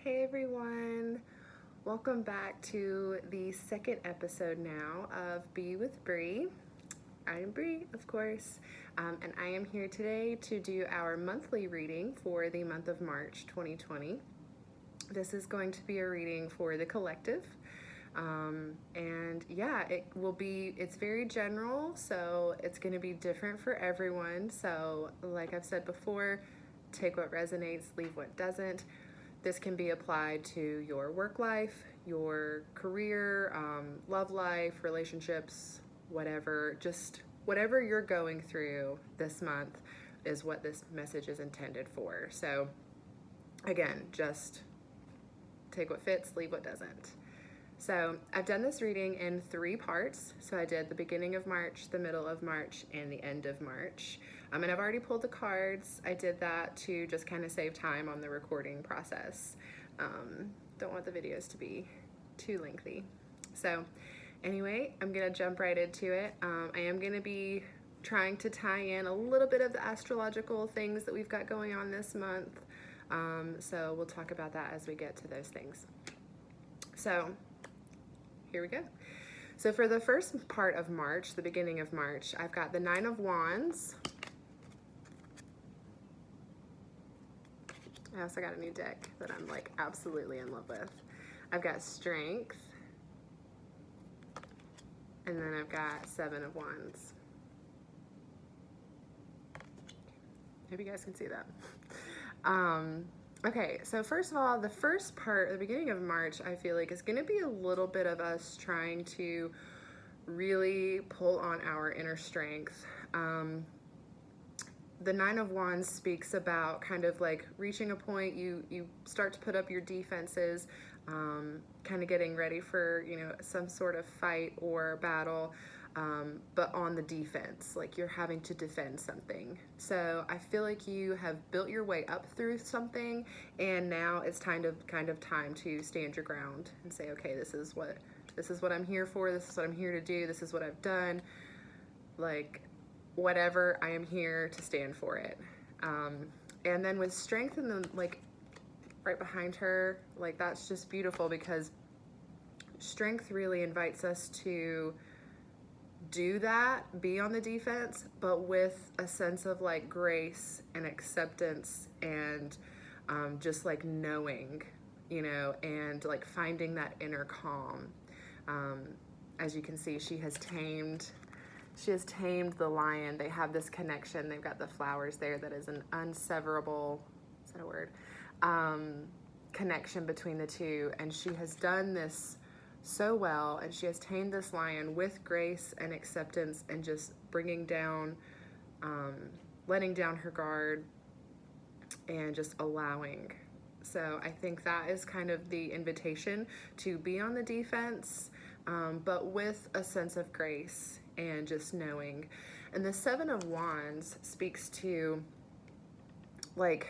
Hey everyone, welcome back to the second episode now of Be with Bree. I am Bree, of course, and I am here today to do our monthly reading for the month of March 2020. This is going to be a reading for the collective. It's very general, so it's going to be different for everyone. So, like I've said before, take what resonates, leave what doesn't. This can be applied to your work life, your career, love life, relationships, whatever. Just whatever you're going through this month is what this message is intended for. So, again, just take what fits, leave what doesn't. So I've done this reading in 3 parts. So I did the beginning of March, the middle of March, and the end of March. And I've already pulled the cards. I did that to just kind of save time on the recording process. Don't want the videos to be too lengthy. So anyway, I'm gonna jump right into it. I am gonna be trying to tie in a little bit of the astrological things that we've got going on this month. So we'll talk about that as we get to those things. So here we go. So for the first part of March, the beginning of March, I've got the 9 of Wands. I also got a new deck that I'm like absolutely in love with. I've got Strength. And then I've got 7 of Wands. Hope you guys can see that. Okay, so first of all, the first part, the beginning of March, I feel like is going to be a little bit of us trying to really pull on our inner strength. The 9 of Wands speaks about kind of like reaching a point, you start to put up your defenses, kind of getting ready for, some sort of fight or battle. But on the defense, like you're having to defend something. So I feel like you have built your way up through something, and now it's kind of time to stand your ground and say, okay, this is what I'm here for. This is what I'm here to do. This is what I've done. Like whatever, I am here to stand for it. And then with Strength and the like right behind her, like that's just beautiful because Strength really invites us to do that, be on the defense, but with a sense of like grace and acceptance and just like knowing, and like finding that inner calm. As you can see, she has tamed the lion. They have this connection. They've got the flowers there that is an unseverable, is that a word? Connection between the two. And she has done this so well, and she has tamed this lion with grace and acceptance and just bringing down, letting down her guard and just allowing. So I think that is kind of the invitation to be on the defense, but with a sense of grace and just knowing. And the 7 of Wands speaks to like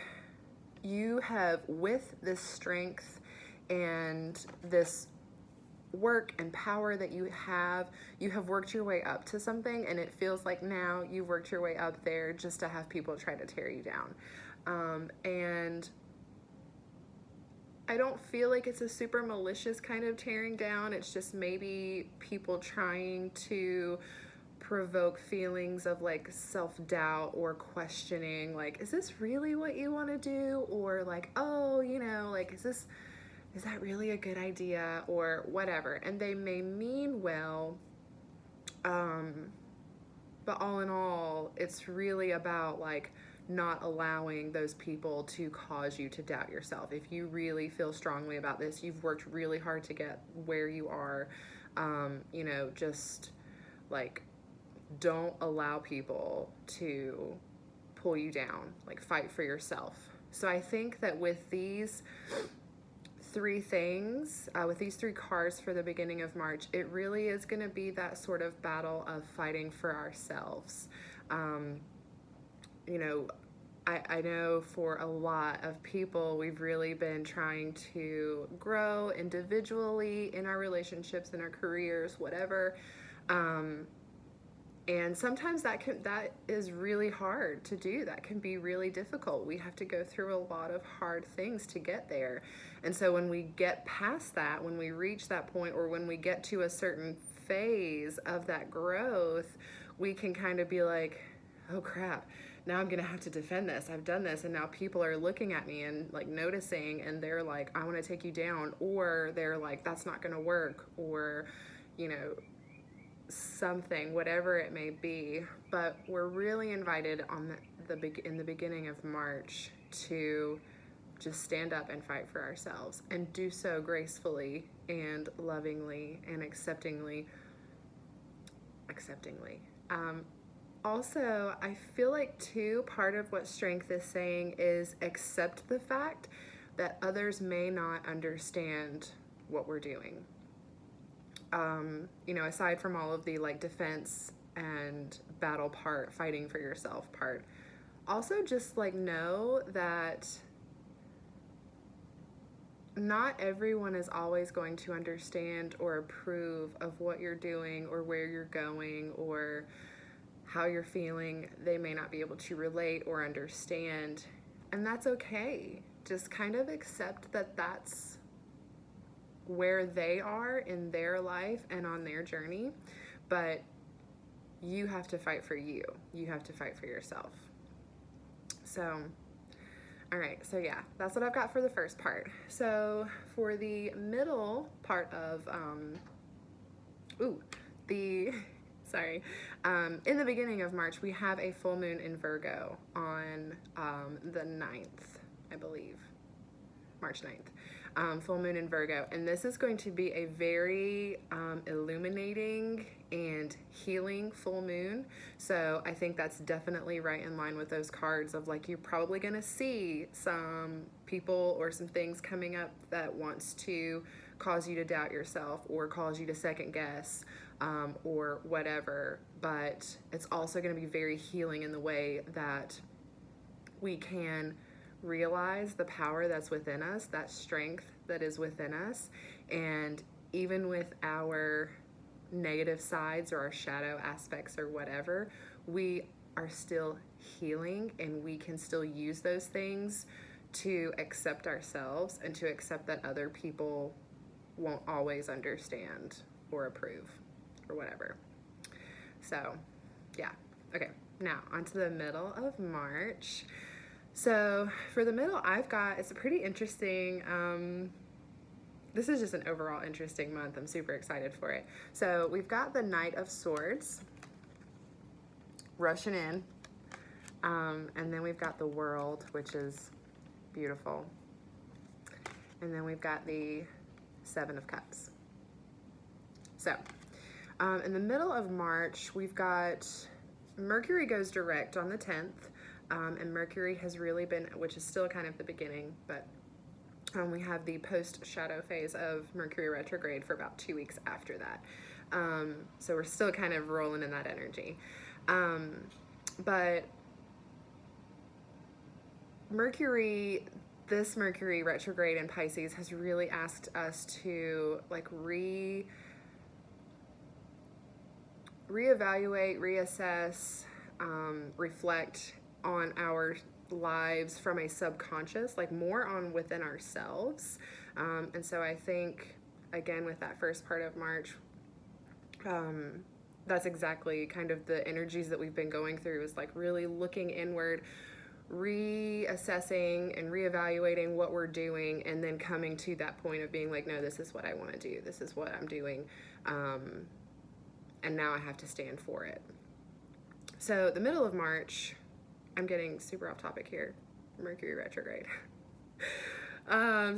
you have, with this strength and this work and power that you have worked your way up to something, and it feels like now you've worked your way up there just to have people try to tear you down. And I don't feel like it's a super malicious kind of tearing down. It's just maybe people trying to provoke feelings of like self-doubt or questioning, like, is this really what you want to do? Or like, oh, like, is that really a good idea or whatever? And they may mean well, but all in all, it's really about like not allowing those people to cause you to doubt yourself. If you really feel strongly about this, you've worked really hard to get where you are, just like don't allow people to pull you down, like fight for yourself. So I think that with these 3 things, with these 3 cards for the beginning of March, it really is going to be that sort of battle of fighting for ourselves. I know for a lot of people, we've really been trying to grow individually in our relationships, in our careers, whatever. And sometimes that is really hard to do. That can be really difficult. We have to go through a lot of hard things to get there. And so when we get past that, when we reach that point, or when we get to a certain phase of that growth, we can kind of be like, oh crap, now I'm gonna have to defend this. I've done this, and now people are looking at me and like noticing, and they're like, I want to take you down, or they're like, that's not gonna work, or you know, something, whatever it may be. But we're really invited on in the beginning of March to just stand up and fight for ourselves, and do so gracefully and lovingly and acceptingly. Also, I feel like too, part of what strength is saying is accept the fact that others may not understand what we're doing. You know, aside from all of the like defense and battle part, fighting for yourself part, also just like know that not everyone is always going to understand or approve of what you're doing or where you're going or how you're feeling. They may not be able to relate or understand, and that's okay. Just kind of accept that that's where they are in their life and on their journey, but you have to fight for you. You have to fight for yourself. So, all right, so yeah, that's what I've got for the first part. So for the middle part of, in the beginning of March, we have a full moon in Virgo on the 9th, I believe, March 9th. Full moon in Virgo, and this is going to be a very illuminating and healing full moon. So I think that's definitely right in line with those cards of like, you're probably going to see some people or some things coming up that wants to cause you to doubt yourself or cause you to second guess or whatever. But it's also going to be very healing in the way that we can realize the power that's within us, that strength that is within us, and even with our negative sides or our shadow aspects or whatever, we are still healing, and we can still use those things to accept ourselves and to accept that other people won't always understand or approve or whatever. So yeah, okay, now onto the middle of March. So for the middle, it's a pretty interesting, this is just an overall interesting month. I'm super excited for it. So we've got the Knight of Swords rushing in, and then we've got the World, which is beautiful. And then we've got the Seven of Cups. So in the middle of March, we've got Mercury goes direct on the 10th. And Mercury has really been, which is still kind of the beginning, but we have the post-shadow phase of Mercury retrograde for about 2 weeks after that. So we're still kind of rolling in that energy. But this Mercury retrograde in Pisces has really asked us to like reevaluate, reassess, reflect on our lives from a subconscious, like more on within ourselves. And so I think, again, with that first part of March, that's exactly kind of the energies that we've been going through, is like really looking inward, reassessing and reevaluating what we're doing, and then coming to that point of being like, no, this is what I want to do. This is what I'm doing. And now I have to stand for it. So the middle of March, I'm getting super off topic here. Mercury retrograde.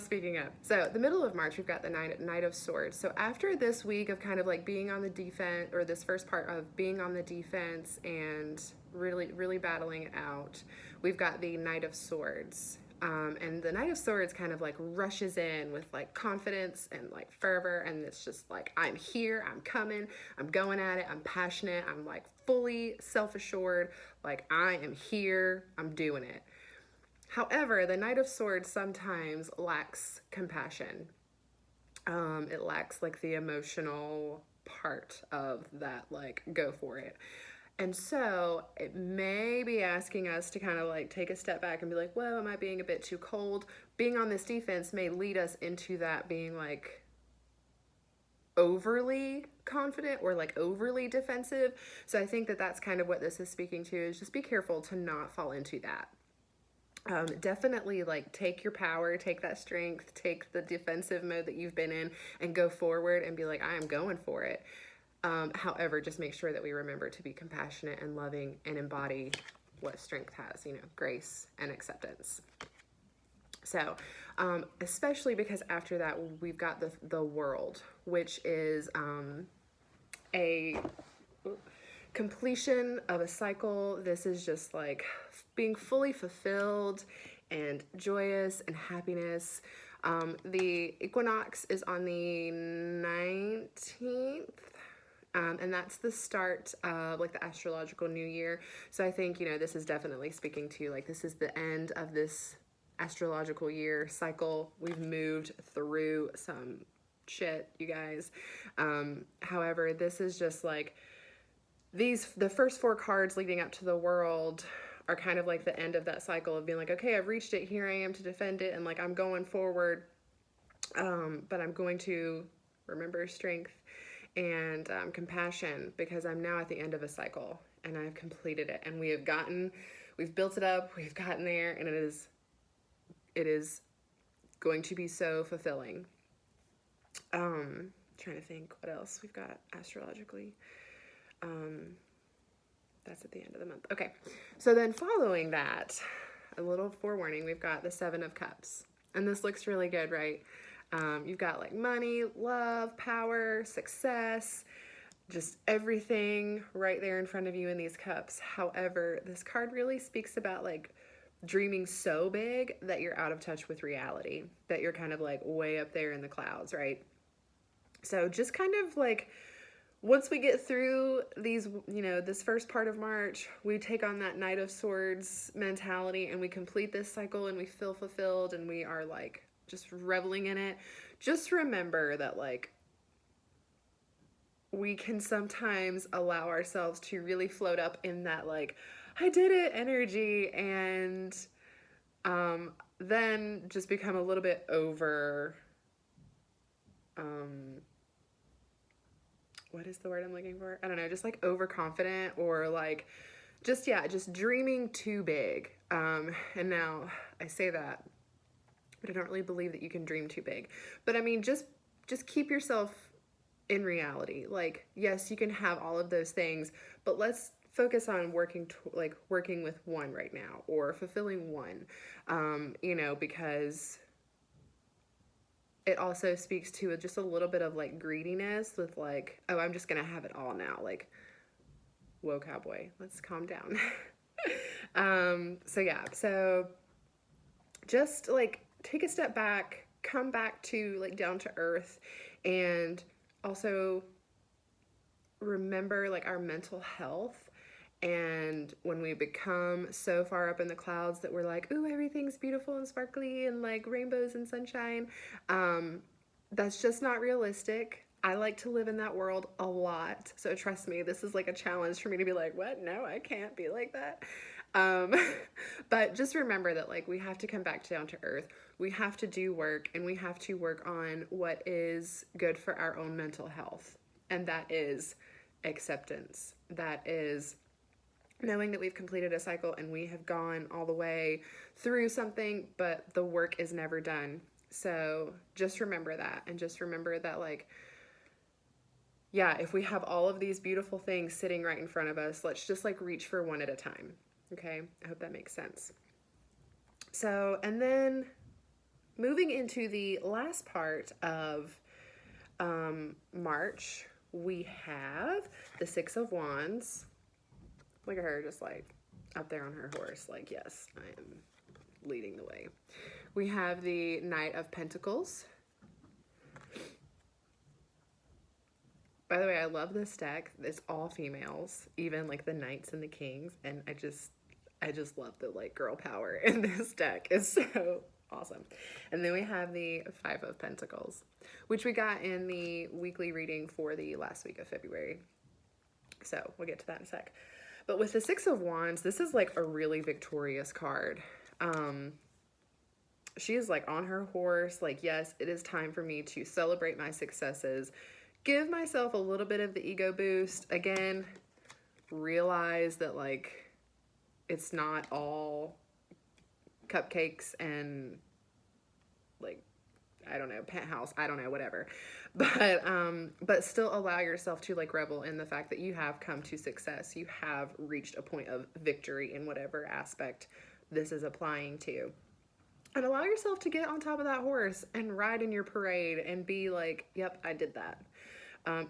Speaking of, so the middle of March, we've got the Knight of Swords. So after this week of kind of like being on the defense, or this first part of being on the defense and really battling it out, we've got the Knight of Swords. And the Knight of Swords kind of like rushes in with like confidence and like fervor, and it's just like, I'm here, I'm coming, I'm going at it, I'm passionate, I'm like fully self-assured, like I am here, I'm doing it. However, the Knight of Swords sometimes lacks compassion. It lacks like the emotional part of that, like, go for it. And so it may be asking us to kind of like take a step back and be like, well, am I being a bit too cold? Being on this defense may lead us into that being like overly confident or like overly defensive. So I think that that's kind of what this is speaking to, is just be careful to not fall into that. Definitely like take your power, take that strength, take the defensive mode that you've been in and go forward and be like, I am going for it. However, just make sure that we remember to be compassionate and loving and embody what strength has, you know, grace and acceptance. So, especially because after that, we've got the world, which is a completion of a cycle. This is just like being fully fulfilled and joyous and happiness. The equinox is on the 19th. And that's the start of like the astrological new year. So I think, you know, this is definitely speaking to like, this is the end of this astrological year cycle. We've moved through some shit, you guys. However, this is just like the first 4 cards leading up to the world are kind of like the end of that cycle of being like, okay, I've reached it. Here I am to defend it. And like, I'm going forward. But I'm going to remember strength and compassion, because I'm now at the end of a cycle and I've completed it, and we've built it up, we've gotten there, and it is going to be so fulfilling. Trying to think what else we've got astrologically. That's at the end of the month. Okay, so then following that, a little forewarning, we've got the 7 of Cups, and this looks really good, right? You've got like money, love, power, success, just everything right there in front of you in these cups. However, this card really speaks about like dreaming so big that you're out of touch with reality, that you're kind of like way up there in the clouds, right? So just kind of like, once we get through these, you know, this first part of March, we take on that Knight of Swords mentality and we complete this cycle and we feel fulfilled and we are like just reveling in it. Just remember that like we can sometimes allow ourselves to really float up in that like, I did it energy, and then just become a little bit over, what is the word I'm looking for? I don't know, just like overconfident, or like just, yeah, just dreaming too big. And now I say that, but I don't really believe that you can dream too big. But I mean, just keep yourself in reality. Like, yes, you can have all of those things, but let's focus on working with one right now, or fulfilling one, you know, because it also speaks to just a little bit of like greediness with like, oh, I'm just gonna have it all now. Like, whoa, cowboy, let's calm down. So yeah, so just like take a step back, come back to like down to earth, and also remember like our mental health. And when we become so far up in the clouds that we're like, ooh, everything's beautiful and sparkly and like rainbows and sunshine, that's just not realistic. I like to live in that world a lot. So trust me, this is like a challenge for me to be like, what? No, I can't be like that. But just remember that like we have to come back down to earth. We have to do work, and we have to work on what is good for our own mental health. And that is acceptance. That is knowing that we've completed a cycle and we have gone all the way through something, but the work is never done. So just remember that, and just remember that like, yeah, if we have all of these beautiful things sitting right in front of us, let's just like reach for one at a time. Okay, I hope that makes sense. So, and then moving into the last part of March, we have the 6 of Wands. Look at her just like up there on her horse, like, yes, I am leading the way. We have the Knight of Pentacles. By the way, I love this deck. It's all females, even like the knights and the kings, and I just love the like girl power in this deck. It's so awesome. And then we have the 5 of Pentacles, which we got in the weekly reading for the last week of February. So we'll get to that in a sec. But with the Six of Wands, this is like a really victorious card. She is like on her horse, like, yes, it is time for me to celebrate my successes, give myself a little bit of the ego boost. Again, realize that like it's not all cupcakes and like, I don't know, penthouse, I don't know, whatever. But still allow yourself to like revel in the fact that you have come to success. You have reached a point of victory in whatever aspect this is applying to. And allow yourself to get on top of that horse and ride in your parade and be like, yep, I did that.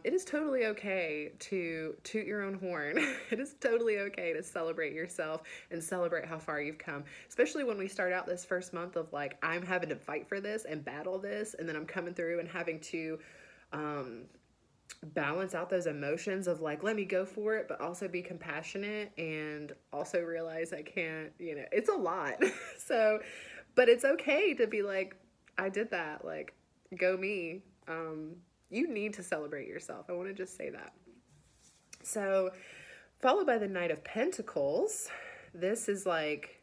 It is totally okay to toot your own horn. It is totally okay to celebrate yourself and celebrate how far you've come, especially when we start out this first month of like, I'm having to fight for this and battle this, and then I'm coming through and having to balance out those emotions of like, let me go for it, but also be compassionate and also realize I can't, it's a lot. So, but it's okay to be like, I did that, like, go me. You need to celebrate yourself. I want to just say that. So, followed by the Knight of Pentacles. This is like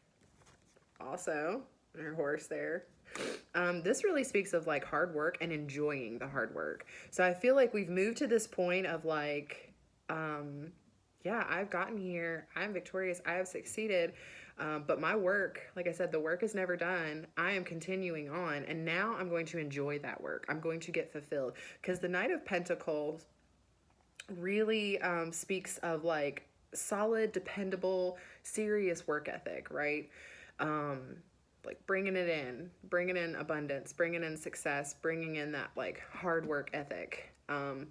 also her horse there. This really speaks of like hard work and enjoying the hard work. So I feel like we've moved to this point of like, yeah, I've gotten here. I'm victorious. I have succeeded. But my work, like I said, the work is never done. I am continuing on, and now I'm going to enjoy that work. I'm going to get fulfilled, because the Knight of Pentacles really speaks of like solid, dependable, serious work ethic, right? Like bringing in abundance, bringing in success, bringing in that like hard work ethic,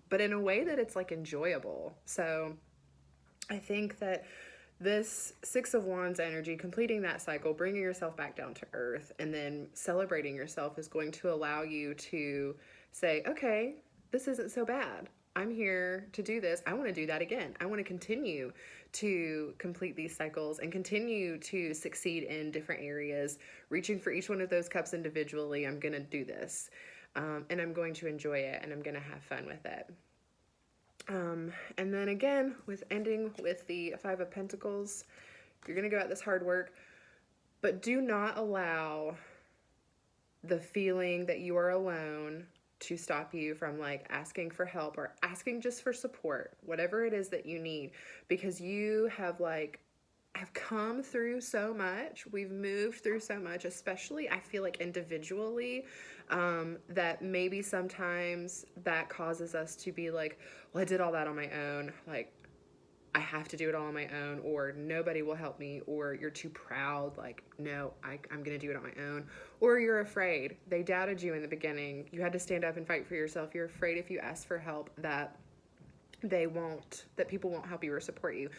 but in a way that it's like enjoyable. So I think that this Six of Wands energy, completing that cycle, bringing yourself back down to earth, and then celebrating yourself is going to allow you to say, okay, this isn't so bad. I'm here to do this. I want to do that again. I want to continue to complete these cycles and continue to succeed in different areas, reaching for each one of those cups individually. I'm going to do this, and I'm going to enjoy it, and I'm going to have fun with it. And then again, with ending with the Five of Pentacles, you're going to go at this hard work, but do not allow the feeling that you are alone to stop you from like asking for help or asking just for support, whatever it is that you need, because you have come through so much. We've moved through so much, especially I feel like individually, that maybe sometimes that causes us to be like, well, I did all that on my own. Like, I have to do it all on my own, or nobody will help me, or you're too proud. Like, no, I'm going to do it on my own. Or you're afraid. They doubted you in the beginning. You had to stand up and fight for yourself. You're afraid if you ask for help that people won't help you or support you.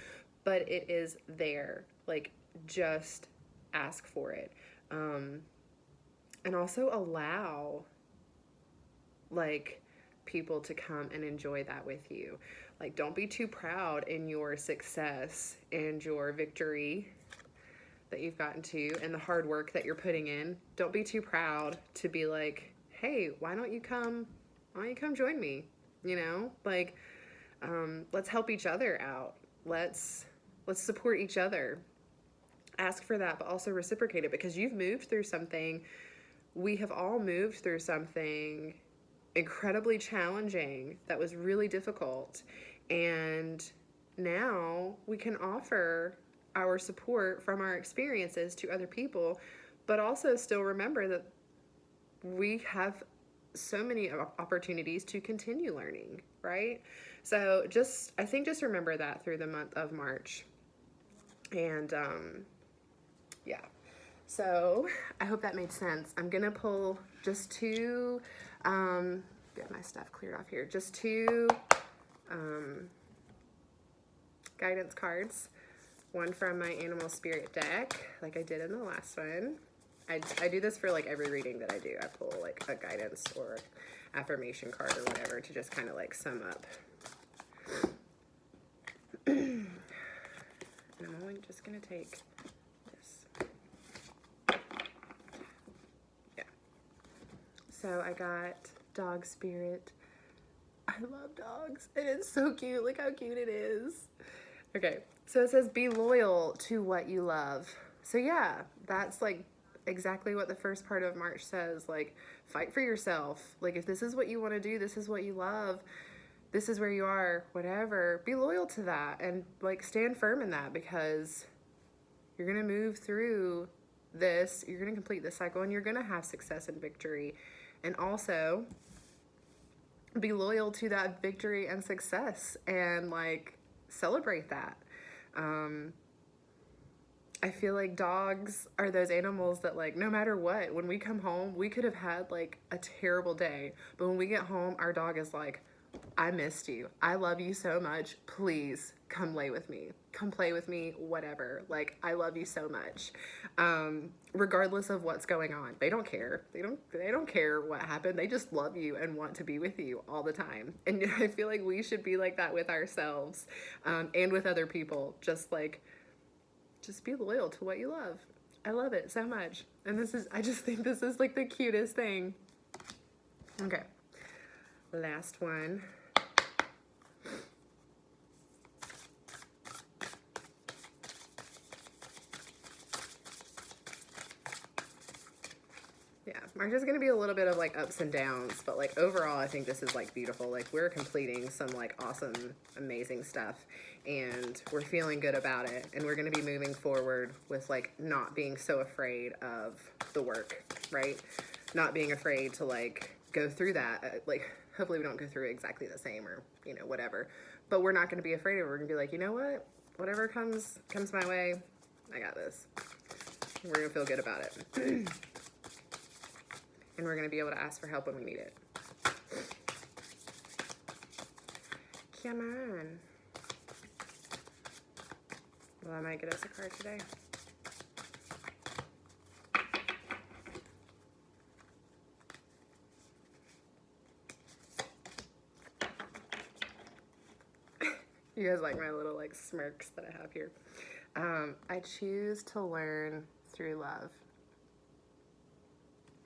But it is there. Like, just ask for it. And also allow, like, people to come and enjoy that with you. Like, don't be too proud in your success and your victory that you've gotten to and the hard work that you're putting in. Don't be too proud to be like, hey, why don't you come join me? Like, let's help each other out. Let's support each other. Ask for that, but also reciprocate it, because you've moved through something. We have all moved through something incredibly challenging that was really difficult. And now we can offer our support from our experiences to other people, but also still remember that we have so many opportunities to continue learning, right? So I think just remember that through the month of March. And yeah. So I hope that made sense. I'm going to pull just two, get my stuff cleared off here, just two guidance cards. One from my Animal Spirit deck, like I did in the last one. I do this for like every reading that I do. I pull like a guidance or affirmation card or whatever to just kind of like sum up. And I'm only just going to take this. Yeah. So I got Dog Spirit. I love dogs. It is so cute. Look how cute it is. Okay. So it says, be loyal to what you love. So yeah, that's like exactly what the first part of March says. Like, fight for yourself. Like, if this is what you want to do, this is what you love, this is where you are, whatever, be loyal to that and like stand firm in that, because you're going to move through this, you're going to complete this cycle, and you're going to have success and victory. And also be loyal to that victory and success and like celebrate that. I feel like dogs are those animals that, like, no matter what, when we come home, we could have had like a terrible day, but when we get home, our dog is like, I missed you. I love you so much. Please come lay with me. Come play with me, whatever. Like, I love you so much. Regardless of what's going on. They don't care. They don't care what happened. They just love you and want to be with you all the time. And I feel like we should be like that with ourselves, and with other people. Just be loyal to what you love. I love it so much. And I just think this is like the cutest thing. Okay. Last one. Yeah, March is going to be a little bit of like ups and downs, but like overall, I think this is like beautiful. Like, we're completing some like awesome, amazing stuff, and we're feeling good about it. And we're going to be moving forward with like not being so afraid of the work, right? Not being afraid to like go through that. Like, hopefully we don't go through exactly the same, or, you know, whatever, but we're not going to be afraid of it. We're going to be like, you know what? Whatever comes my way, I got this. We're going to feel good about it. And we're going to be able to ask for help when we need it. Come on. Well, I might get us a card today. You guys like my little like smirks that I have here. I choose to learn through love.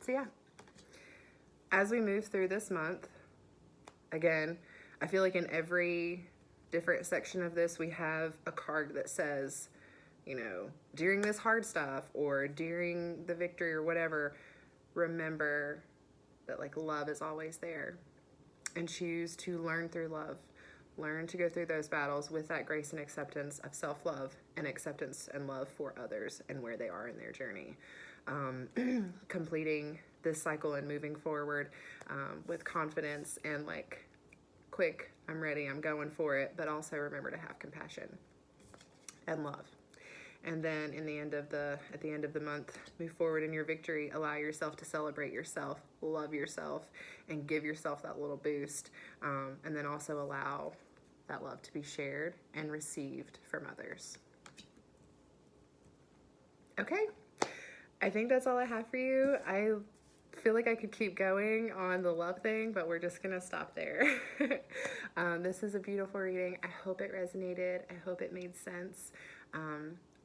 So yeah. As we move through this month, again, I feel like in every different section of this, we have a card that says, you know, during this hard stuff or during the victory or whatever, remember that like love is always there, and choose to learn through love. Learn to go through those battles with that grace and acceptance of self-love and acceptance and love for others and where they are in their journey. Completing this cycle and moving forward with confidence and like, quick, I'm ready, I'm going for it, but also remember to have compassion and love. And then at the end of the month, move forward in your victory. Allow yourself to celebrate yourself, love yourself, and give yourself that little boost. And then also allow that love to be shared and received from others. Okay, I think that's all I have for you. I feel like I could keep going on the love thing, but we're just gonna stop there. This is a beautiful reading. I hope it resonated. I hope it made sense.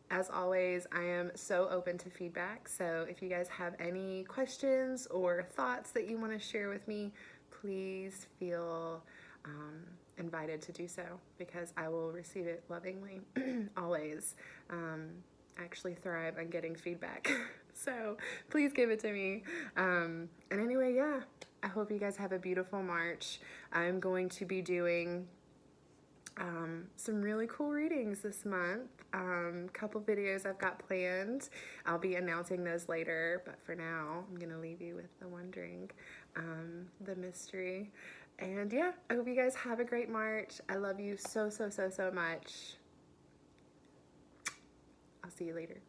As always, I am so open to feedback, so if you guys have any questions or thoughts that you want to share with me, please feel invited to do so, because I will receive it lovingly, always. I actually thrive on getting feedback, so please give it to me. And anyway, yeah, I hope you guys have a beautiful March. I'm going to be doing some really cool readings this month. Couple videos I've got planned. I'll be announcing those later, but for now, I'm gonna leave you with the wondering, the mystery. And yeah, I hope you guys have a great March. I love you so, so, so, so much. I'll see you later.